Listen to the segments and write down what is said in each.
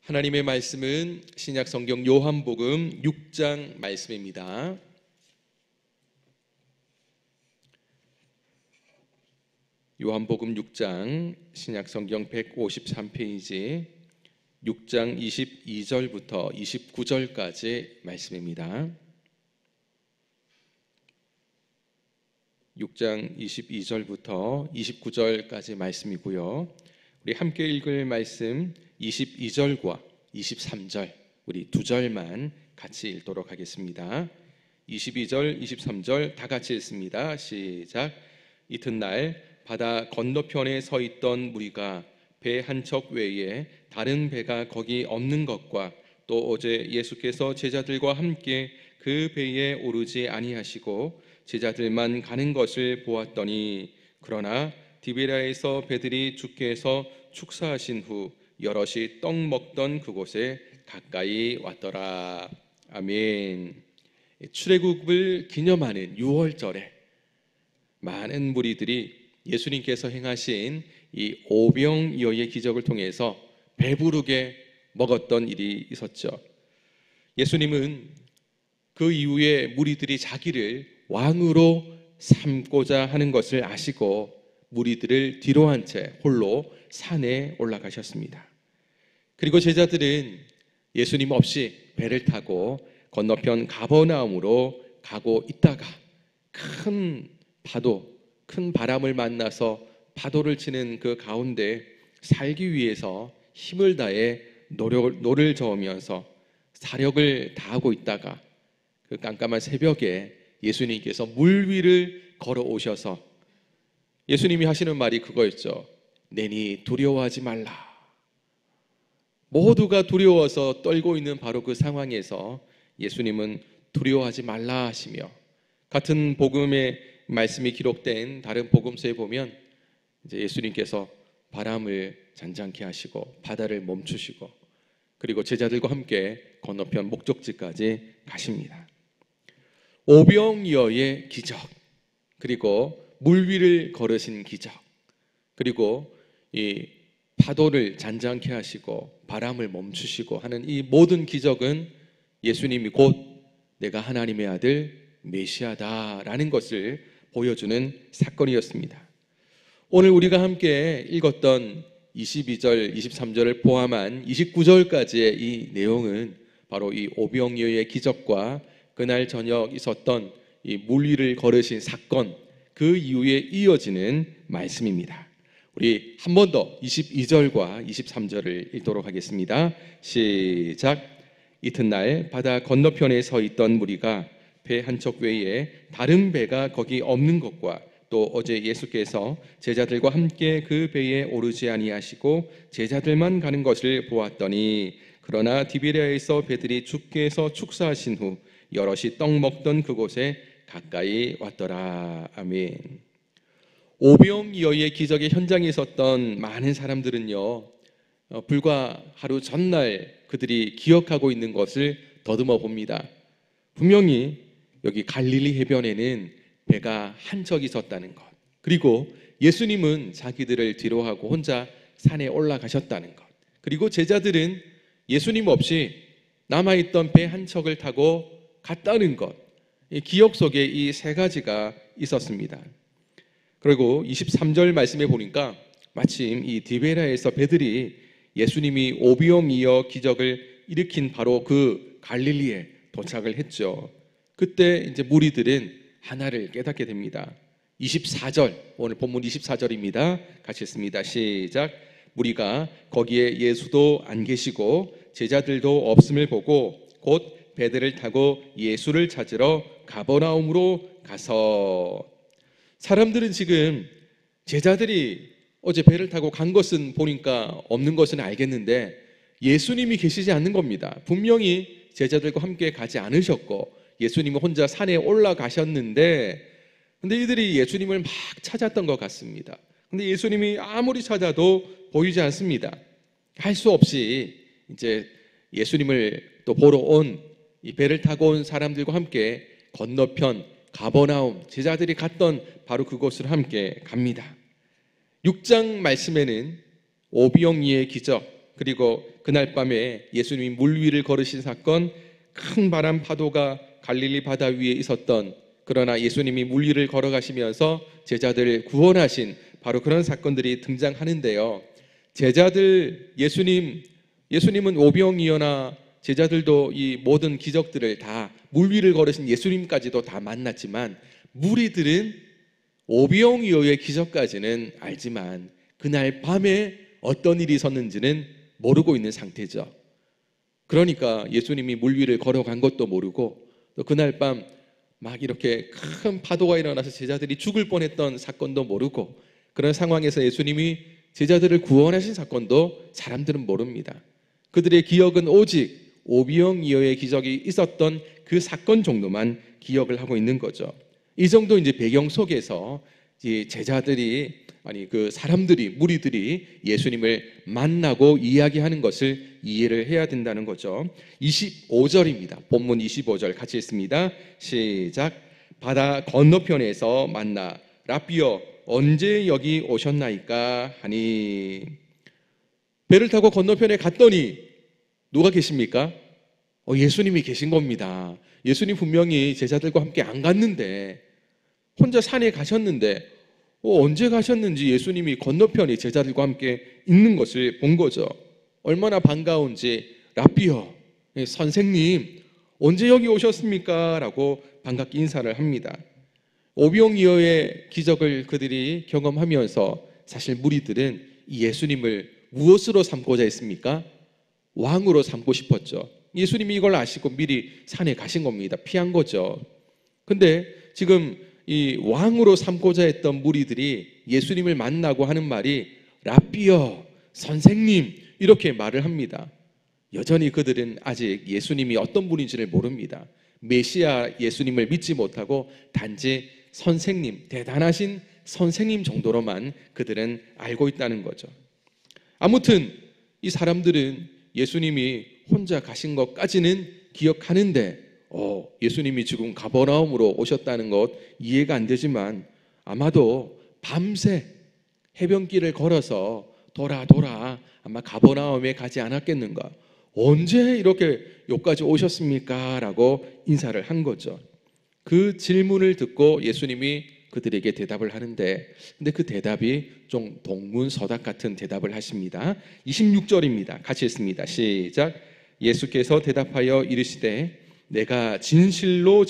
하나님의 말씀은 신약 성경 요한복음 6장 말씀입니다. 요한복음 6장 신약 성경 153페이지 6장 22절부터 29절까지 말씀입니다. 6장 22절부터 29절까지 말씀이고요. 우리 함께 읽을 말씀 22절과 23절 우리 두 절만 같이 읽도록 하겠습니다. 22절, 23절 다 같이 읽습니다. 시작. 이튿날 바다 건너편에 서 있던 무리가 배 한 척 외에 다른 배가 거기 없는 것과 또 어제 예수께서 제자들과 함께 그 배에 오르지 아니하시고 제자들만 가는 것을 보았더니 그러나 디베랴에서 배들이 주께 해서 축사하신 후 여럿이 떡 먹던 그곳에 가까이 왔더라. 아멘. 출애굽을 기념하는 6월절에 많은 무리들이 예수님께서 행하신 이 오병이어의 기적을 통해서 배부르게 먹었던 일이 있었죠. 예수님은 그 이후에 무리들이 자기를 왕으로 삼고자 하는 것을 아시고 무리들을 뒤로 한 채 홀로 산에 올라가셨습니다. 그리고 제자들은 예수님 없이 배를 타고 건너편 가버나움으로 가고 있다가 큰 파도, 큰 바람을 만나서 파도를 치는 그 가운데 살기 위해서 힘을 다해 노를 저으면서 사력을 다하고 있다가 그 깜깜한 새벽에 예수님께서 물 위를 걸어오셔서 예수님이 하시는 말이 그거였죠. 내니 두려워하지 말라. 모두가 두려워서 떨고 있는 바로 그 상황에서 예수님은 두려워하지 말라 하시며 같은 복음의 말씀이 기록된 다른 복음서에 보면 이제 예수님께서 바람을 잔잔케 하시고 바다를 멈추시고 그리고 제자들과 함께 건너편 목적지까지 가십니다. 오병이어의 기적, 그리고 물 위를 걸으신 기적, 그리고 이 파도를 잔잔케 하시고 바람을 멈추시고 하는 이 모든 기적은 예수님이 곧 내가 하나님의 아들 메시아다라는 것을 보여주는 사건이었습니다. 오늘 우리가 함께 읽었던 22절, 23절을 포함한 29절까지의 이 내용은 바로 이 오병이어의 기적과 그날 저녁 있었던 이 물 위를 걸으신 사건, 그 이후에 이어지는 말씀입니다. 우리 한 번 더 22절과 23절을 읽도록 하겠습니다. 시작. 이튿날 바다 건너편에 서 있던 무리가 배 한 척 외에 다른 배가 거기 없는 것과 또 어제 예수께서 제자들과 함께 그 배에 오르지 아니하시고 제자들만 가는 것을 보았더니 그러나 디베랴에서 배들이 주께 해서 축사하신 후 여럿이 떡 먹던 그곳에 가까이 왔더라. 아멘. 오병이어의 기적의 현장에 있었던 많은 사람들은요, 불과 하루 전날 그들이 기억하고 있는 것을 더듬어 봅니다. 분명히 여기 갈릴리 해변에는 배가 한 척 있었다는 것, 그리고 예수님은 자기들을 뒤로하고 혼자 산에 올라가셨다는 것, 그리고 제자들은 예수님 없이 남아있던 배 한 척을 타고 갔다는 것, 기억 속에 이 세 가지가 있었습니다. 그리고 23절 말씀에 보니까 마침 이 디베랴에서 배들이 예수님이 오병이어 기적을 일으킨 바로 그 갈릴리에 도착을 했죠. 그때 이제 무리들은 하나를 깨닫게 됩니다. 24절, 오늘 본문 24절입니다. 같이 읽습니다. 시작. 무리가 거기에 예수도 안 계시고 제자들도 없음을 보고 곧 배들을 타고 예수를 찾으러 가버나움으로 가서. 사람들은 지금 제자들이 어제 배를 타고 간 것은 보니까 없는 것은 알겠는데 예수님이 계시지 않는 겁니다. 분명히 제자들과 함께 가지 않으셨고 예수님은 혼자 산에 올라가셨는데 근데 이들이 예수님을 막 찾았던 것 같습니다. 근데 예수님이 아무리 찾아도 보이지 않습니다. 할 수 없이 이제 예수님을 또 보러 온 이 배를 타고 온 사람들과 함께 건너편 가버나움, 제자들이 갔던 바로 그곳을 함께 갑니다. 6장 말씀에는 오병이어의 기적, 그리고 그날 밤에 예수님이 물 위를 걸으신 사건, 큰 바람 파도가 갈릴리 바다 위에 있었던, 그러나 예수님이 물 위를 걸어가시면서 제자들을 구원하신 바로 그런 사건들이 등장하는데요. 제자들, 예수님은 오병이어나 제자들도 이 모든 기적들을 다, 물 위를 걸으신 예수님까지도 다 만났지만 무리들은 오병이어의 기적까지는 알지만 그날 밤에 어떤 일이 있었는지는 모르고 있는 상태죠. 그러니까 예수님이 물 위를 걸어간 것도 모르고, 또 그날 밤 막 이렇게 큰 파도가 일어나서 제자들이 죽을 뻔했던 사건도 모르고, 그런 상황에서 예수님이 제자들을 구원하신 사건도 사람들은 모릅니다. 그들의 기억은 오직 오병이어의 기적이 있었던 그 사건 정도만 기억을 하고 있는 거죠. 이 정도 이제 배경 속에서 그 사람들이, 무리들이 예수님을 만나고 이야기하는 것을 이해를 해야 된다는 거죠. 25절입니다. 본문 25절 같이 읽습니다. 시작. 바다 건너편에서 만나 라삐어 언제 여기 오셨나이까 하니. 배를 타고 건너편에 갔더니 누가 계십니까? 예수님이 계신 겁니다. 예수님 분명히 제자들과 함께 안 갔는데, 혼자 산에 가셨는데 언제 가셨는지 예수님이 건너편에 제자들과 함께 있는 것을 본 거죠. 얼마나 반가운지 라삐어, 선생님 언제 여기 오셨습니까? 라고 반갑게 인사를 합니다. 오병이어의 기적을 그들이 경험하면서 사실 무리들은 예수님을 무엇으로 삼고자 했습니까? 왕으로 삼고 싶었죠. 예수님이 이걸 아시고 미리 산에 가신 겁니다. 피한 거죠. 근데 지금 이 왕으로 삼고자 했던 무리들이 예수님을 만나고 하는 말이 라삐어, 선생님, 이렇게 말을 합니다. 여전히 그들은 아직 예수님이 어떤 분인지를 모릅니다. 메시아 예수님을 믿지 못하고 단지 선생님, 대단하신 선생님 정도로만 그들은 알고 있다는 거죠. 아무튼 이 사람들은 예수님이 혼자 가신 것까지는 기억하는데 예수님이 지금 가버나움으로 오셨다는 것 이해가 안 되지만, 아마도 밤새 해변길을 걸어서 돌아 아마 가버나움에 가지 않았겠는가, 언제 이렇게 여기까지 오셨습니까? 라고 인사를 한 거죠. 그 질문을 듣고 예수님이 그들에게 대답을 하는데, 근데 그 대답이 좀 동문서답 같은 대답을 하십니다. 26절입니다. 같이 읽습니다. 시작. 예수께서 대답하여 이르시되 내가 진실로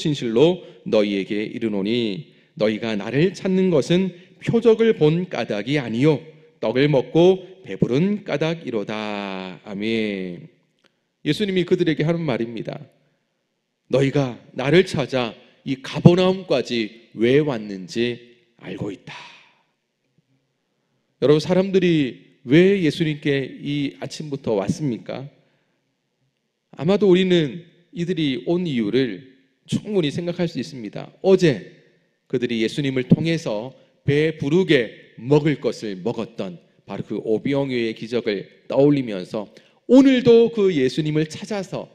너희에게 이르노니 너희가 나를 찾는 것은 표적을 본 까닭이 아니요 떡을 먹고 배부른 까닭이로다. 아멘. 예수님이 그들에게 하는 말입니다. 너희가 나를 찾아 이 가버나움까지 왜 왔는지 알고 있다. 여러분, 사람들이 왜 예수님께 이 아침부터 왔습니까? 아마도 우리는 이들이 온 이유를 충분히 생각할 수 있습니다. 어제 그들이 예수님을 통해서 배 부르게 먹을 것을 먹었던 바로 그 오병이어의 기적을 떠올리면서 오늘도 그 예수님을 찾아서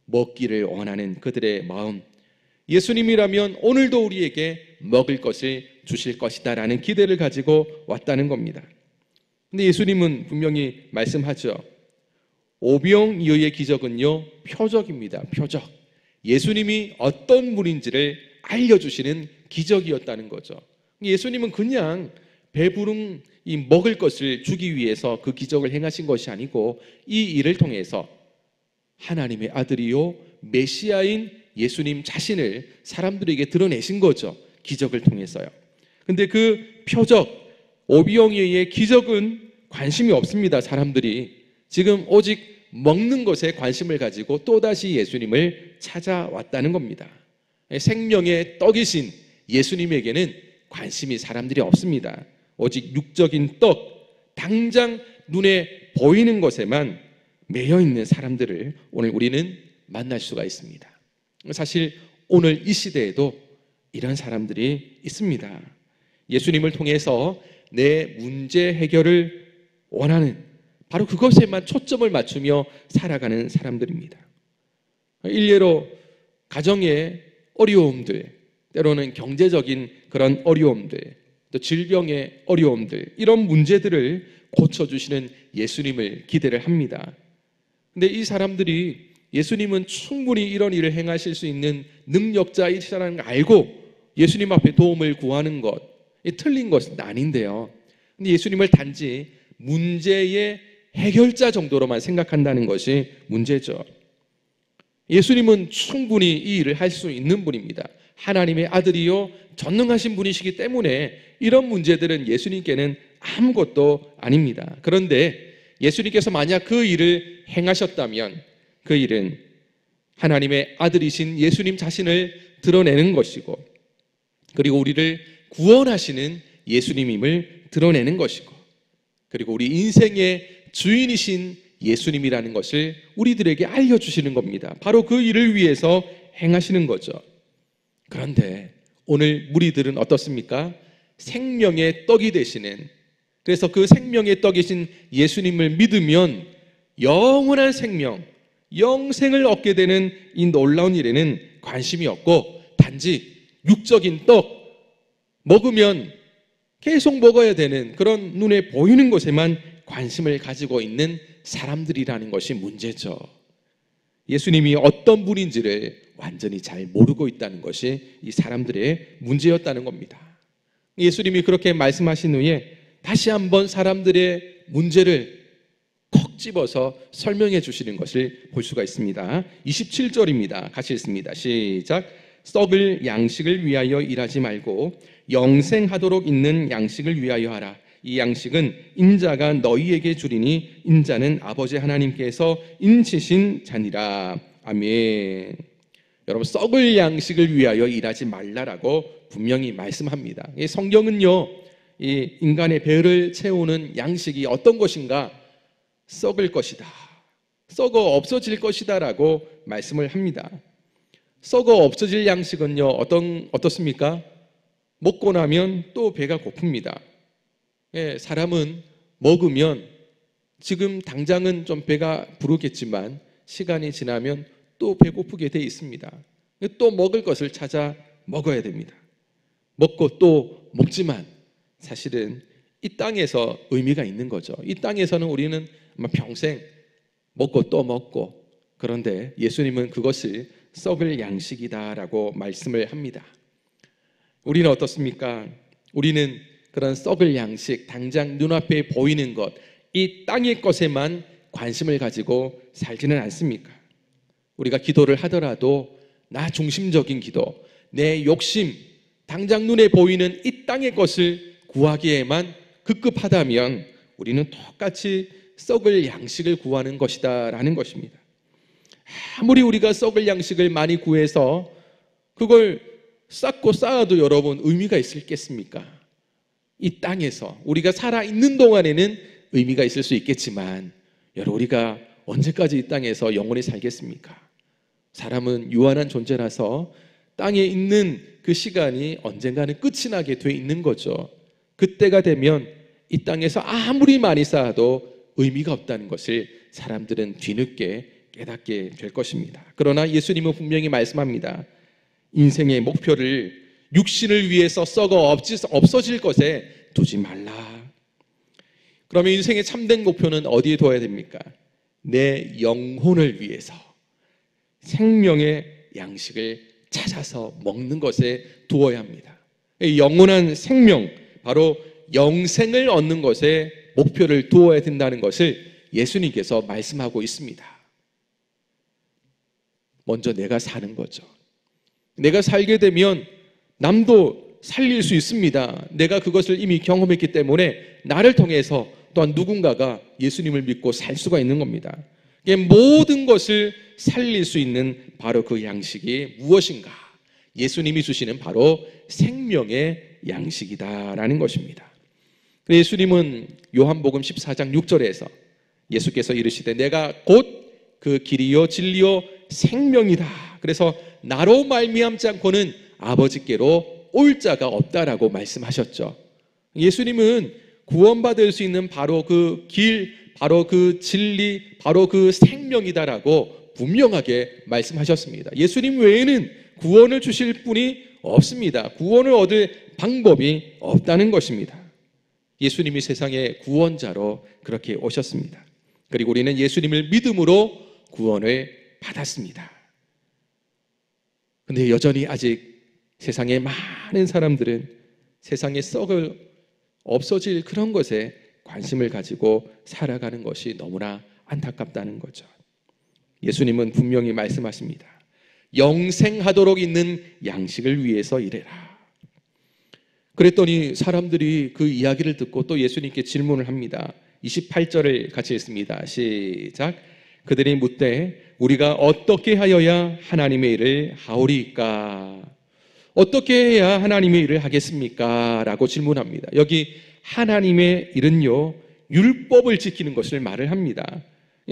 먹기를 원하는 그들의 마음, 예수님이라면 오늘도 우리에게 먹을 것을 주실 것이다 라는 기대를 가지고 왔다는 겁니다. 근데 예수님은 분명히 말씀하죠. 오병이어의 기적은요, 표적입니다. 표적. 예수님이 어떤 분인지를 알려주시는 기적이었다는 거죠. 예수님은 그냥 배부른 이 먹을 것을 주기 위해서 그 기적을 행하신 것이 아니고, 이 일을 통해서 하나님의 아들이요 메시아인 예수님 자신을 사람들에게 드러내신 거죠. 기적을 통해서요. 근데 그 표적, 오병이어의 기적은 관심이 없습니다. 사람들이 지금 오직 먹는 것에 관심을 가지고 또다시 예수님을 찾아왔다는 겁니다. 생명의 떡이신 예수님에게는 관심이 사람들이 없습니다. 오직 육적인 떡, 당장 눈에 보이는 것에만 매여 있는 사람들을 오늘 우리는 만날 수가 있습니다. 사실 오늘 이 시대에도 이런 사람들이 있습니다. 예수님을 통해서 내 문제 해결을 원하는, 바로 그것에만 초점을 맞추며 살아가는 사람들입니다. 일례로 가정의 어려움들, 때로는 경제적인 그런 어려움들, 또 질병의 어려움들, 이런 문제들을 고쳐주시는 예수님을 기대를 합니다. 근데 이 사람들이 예수님은 충분히 이런 일을 행하실 수 있는 능력자이시라는 걸 알고 예수님 앞에 도움을 구하는 것, 틀린 것은 아닌데요. 근데 예수님을 단지 문제의 해결자 정도로만 생각한다는 것이 문제죠. 예수님은 충분히 이 일을 할 수 있는 분입니다. 하나님의 아들이요 전능하신 분이시기 때문에 이런 문제들은 예수님께는 아무것도 아닙니다. 그런데 예수님께서 만약 그 일을 행하셨다면 그 일은 하나님의 아들이신 예수님 자신을 드러내는 것이고, 그리고 우리를 구원하시는 예수님임을 드러내는 것이고, 그리고 우리 인생의 주인이신 예수님이라는 것을 우리들에게 알려주시는 겁니다. 바로 그 일을 위해서 행하시는 거죠. 그런데 오늘 무리들은 어떻습니까? 생명의 떡이 되시는, 그래서 그 생명의 떡이신 예수님을 믿으면 영원한 생명, 영생을 얻게 되는 이 놀라운 일에는 관심이 없고, 단지 육적인 떡 먹으면 계속 먹어야 되는 그런 눈에 보이는 것에만 관심을 가지고 있는 사람들이라는 것이 문제죠. 예수님이 어떤 분인지를 완전히 잘 모르고 있다는 것이 이 사람들의 문제였다는 겁니다. 예수님이 그렇게 말씀하신 후에 다시 한번 사람들의 문제를 콕 집어서 설명해 주시는 것을 볼 수가 있습니다. 27절입니다. 같이 읽습니다. 시작. 썩을 양식을 위하여 일하지 말고 영생하도록 있는 양식을 위하여 하라. 이 양식은 인자가 너희에게 주리니 인자는 아버지 하나님께서 인치신 자니라. 아멘. 여러분, 썩을 양식을 위하여 일하지 말라라고 분명히 말씀합니다. 이 성경은요, 이 인간의 배를 채우는 양식이 어떤 것인가? 썩을 것이다, 썩어 없어질 것이다 라고 말씀을 합니다. 썩어 없어질 양식은요 어떻습니까? 먹고 나면 또 배가 고픕니다. 예, 사람은 먹으면 지금 당장은 좀 배가 부르겠지만 시간이 지나면 또 배고프게 돼 있습니다. 또 먹을 것을 찾아 먹어야 됩니다. 먹고 또 먹지만 사실은 이 땅에서 의미가 있는 거죠. 이 땅에서는 우리는 평생 먹고 또 먹고, 그런데 예수님은 그것을 썩을 양식이다라고 말씀을 합니다. 우리는 어떻습니까? 우리는 그런 썩을 양식, 당장 눈앞에 보이는 것, 이 땅의 것에만 관심을 가지고 살지는 않습니까? 우리가 기도를 하더라도 나 중심적인 기도, 내 욕심, 당장 눈에 보이는 이 땅의 것을 구하기에만 급급하다면 우리는 똑같이 썩을 양식을 구하는 것이다 라는 것입니다. 아무리 우리가 썩을 양식을 많이 구해서 그걸 쌓고 쌓아도 여러분 의미가 있겠습니까? 이 땅에서 우리가 살아있는 동안에는 의미가 있을 수 있겠지만, 여러분, 우리가 언제까지 이 땅에서 영원히 살겠습니까? 사람은 유한한 존재라서 땅에 있는 그 시간이 언젠가는 끝이 나게 돼 있는 거죠. 그때가 되면 이 땅에서 아무리 많이 쌓아도 의미가 없다는 것을 사람들은 뒤늦게 깨닫게 될 것입니다. 그러나 예수님은 분명히 말씀합니다. 인생의 목표를 육신을 위해서 썩어 없어질 것에 두지 말라. 그러면 인생의 참된 목표는 어디에 둬야 됩니까? 내 영혼을 위해서 생명의 양식을 찾아서 먹는 것에 두어야 합니다. 영원한 생명, 바로 영생을 얻는 것에 목표를 두어야 된다는 것을 예수님께서 말씀하고 있습니다. 먼저 내가 사는 거죠. 내가 살게 되면 남도 살릴 수 있습니다. 내가 그것을 이미 경험했기 때문에 나를 통해서 또한 누군가가 예수님을 믿고 살 수가 있는 겁니다. 모든 것을 살릴 수 있는 바로 그 양식이 무엇인가? 예수님이 주시는 바로 생명의 양식이다라는 것입니다. 예수님은 요한복음 14장 6절에서 예수께서 이르시되 내가 곧 그 길이요 진리요 생명이다. 그래서 나로 말미암지 않고는 아버지께로 올 자가 없다라고 말씀하셨죠. 예수님은 구원받을 수 있는 바로 그 길, 바로 그 진리, 바로 그 생명이다라고 분명하게 말씀하셨습니다. 예수님 외에는 구원을 주실 분이 없습니다. 구원을 얻을 방법이 없다는 것입니다. 예수님이 세상의 구원자로 그렇게 오셨습니다. 그리고 우리는 예수님을 믿음으로 구원을 받았습니다. 근데 여전히 아직 세상의 많은 사람들은 세상에 썩을 없어질 그런 것에 관심을 가지고 살아가는 것이 너무나 안타깝다는 거죠. 예수님은 분명히 말씀하십니다. 영생하도록 있는 양식을 위해서 일해라. 그랬더니 사람들이 그 이야기를 듣고 또 예수님께 질문을 합니다. 28절을 같이 읽습니다. 시작. 그들이 묻되 우리가 어떻게 하여야 하나님의 일을 하오리까? 어떻게 해야 하나님의 일을 하겠습니까? 라고 질문합니다. 여기 하나님의 일은요, 율법을 지키는 것을 말을 합니다.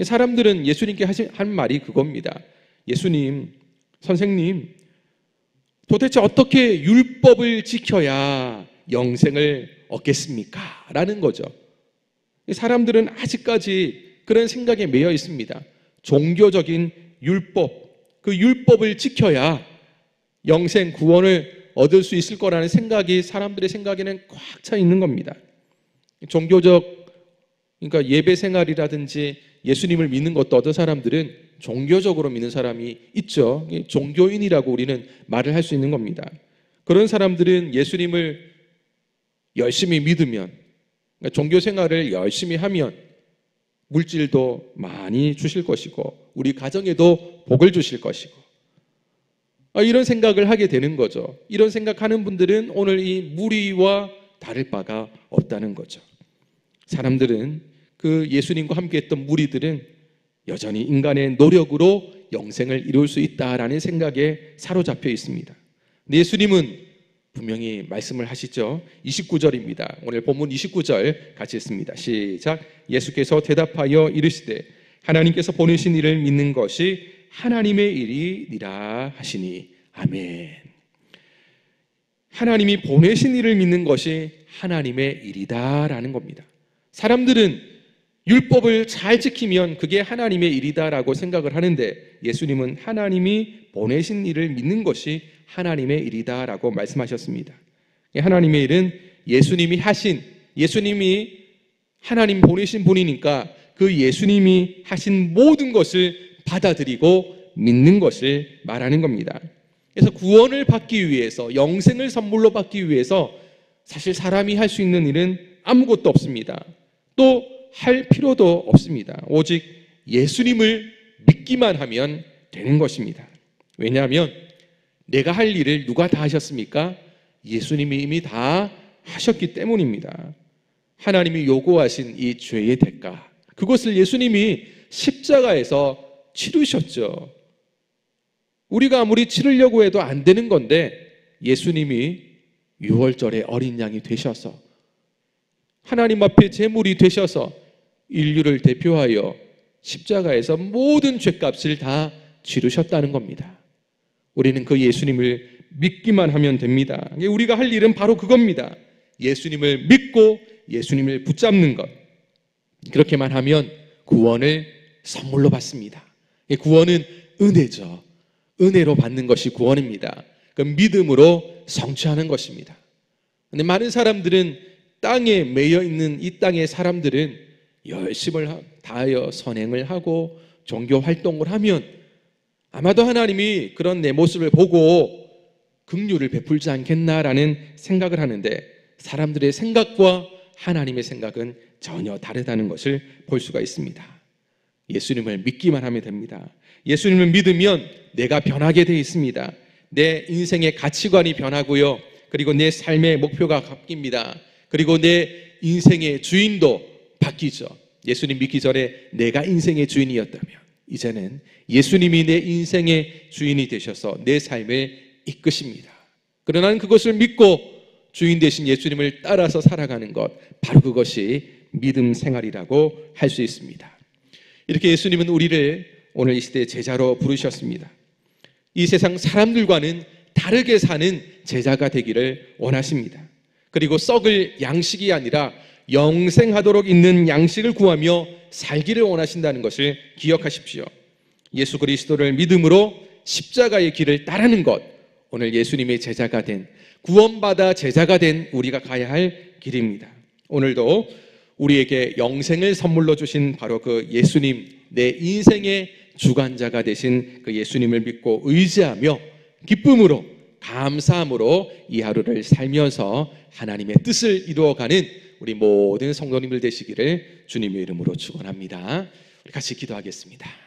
사람들은 예수님께 한 말이 그겁니다. 예수님, 선생님, 도대체 어떻게 율법을 지켜야 영생을 얻겠습니까? 라는 거죠. 사람들은 아직까지 그런 생각에 매여 있습니다. 종교적인 율법, 그 율법을 지켜야 영생 구원을 얻을 수 있을 거라는 생각이 사람들의 생각에는 꽉 차 있는 겁니다. 종교적, 그러니까 예배 생활이라든지 예수님을 믿는 것도 어떤 사람들은 종교적으로 믿는 사람이 있죠. 종교인이라고 우리는 말을 할 수 있는 겁니다. 그런 사람들은 예수님을 열심히 믿으면, 그러니까 종교 생활을 열심히 하면 물질도 많이 주실 것이고 우리 가정에도 복을 주실 것이고 이런 생각을 하게 되는 거죠. 이런 생각하는 분들은 오늘 이 무리와 다를 바가 없다는 거죠. 사람들은 그 예수님과 함께 했던 무리들은 여전히 인간의 노력으로 영생을 이룰 수 있다라는 생각에 사로잡혀 있습니다. 예수님은 분명히 말씀을 하시죠. 29절입니다. 오늘 본문 29절 같이 읽습니다. 시작. 예수께서 대답하여 이르시되 하나님께서 보내신 이를 믿는 것이 하나님의 일이니라 하시니. 아멘. 하나님이 보내신 이를 믿는 것이 하나님의 일이다라는 겁니다. 사람들은 율법을 잘 지키면 그게 하나님의 일이다라고 생각을 하는데 예수님은 하나님이 보내신 일을 믿는 것이 하나님의 일이다라고 말씀하셨습니다. 하나님의 일은 예수님이 하신, 예수님이 하나님 보내신 분이니까 그 예수님이 하신 모든 것을 받아들이고 믿는 것을 말하는 겁니다. 그래서 구원을 받기 위해서, 영생을 선물로 받기 위해서 사실 사람이 할 수 있는 일은 아무것도 없습니다. 또 할 필요도 없습니다. 오직 예수님을 믿기만 하면 되는 것입니다. 왜냐하면 내가 할 일을 누가 다 하셨습니까? 예수님이 이미 다 하셨기 때문입니다. 하나님이 요구하신 이 죄의 대가, 그것을 예수님이 십자가에서 치르셨죠. 우리가 아무리 치르려고 해도 안 되는 건데 예수님이 6월절에 어린 양이 되셔서 하나님 앞에 제물이 되셔서 인류를 대표하여 십자가에서 모든 죄값을 다 치르셨다는 겁니다. 우리는 그 예수님을 믿기만 하면 됩니다. 우리가 할 일은 바로 그겁니다. 예수님을 믿고 예수님을 붙잡는 것. 그렇게만 하면 구원을 선물로 받습니다. 구원은 은혜죠. 은혜로 받는 것이 구원입니다. 그 믿음으로 성취하는 것입니다. 근데 많은 사람들은 땅에 매여 있는 이 땅의 사람들은 열심을 다하여 선행을 하고 종교 활동을 하면 아마도 하나님이 그런 내 모습을 보고 긍휼을 베풀지 않겠나라는 생각을 하는데 사람들의 생각과 하나님의 생각은 전혀 다르다는 것을 볼 수가 있습니다. 예수님을 믿기만 하면 됩니다. 예수님을 믿으면 내가 변하게 되어 있습니다. 내 인생의 가치관이 변하고요. 그리고 내 삶의 목표가 바뀝니다. 그리고 내 인생의 주인도 바뀌죠. 예수님 믿기 전에 내가 인생의 주인이었다면 이제는 예수님이 내 인생의 주인이 되셔서 내 삶을 이끄십니다. 그러나 나는 그것을 믿고 주인 되신 예수님을 따라서 살아가는 것, 바로 그것이 믿음 생활이라고 할 수 있습니다. 이렇게 예수님은 우리를 오늘 이 시대의 제자로 부르셨습니다. 이 세상 사람들과는 다르게 사는 제자가 되기를 원하십니다. 그리고 썩을 양식이 아니라 영생하도록 있는 양식을 구하며 살기를 원하신다는 것을 기억하십시오. 예수 그리스도를 믿음으로 십자가의 길을 따르는 것, 오늘 예수님의 제자가 된, 구원받아 제자가 된 우리가 가야 할 길입니다. 오늘도 우리에게 영생을 선물로 주신 바로 그 예수님, 내 인생의 주관자가 되신 그 예수님을 믿고 의지하며 기쁨으로, 감사함으로 이 하루를 살면서 하나님의 뜻을 이루어가는 우리 모든 성도님들 되시기를 주님의 이름으로 축원합니다. 우리 같이 기도하겠습니다.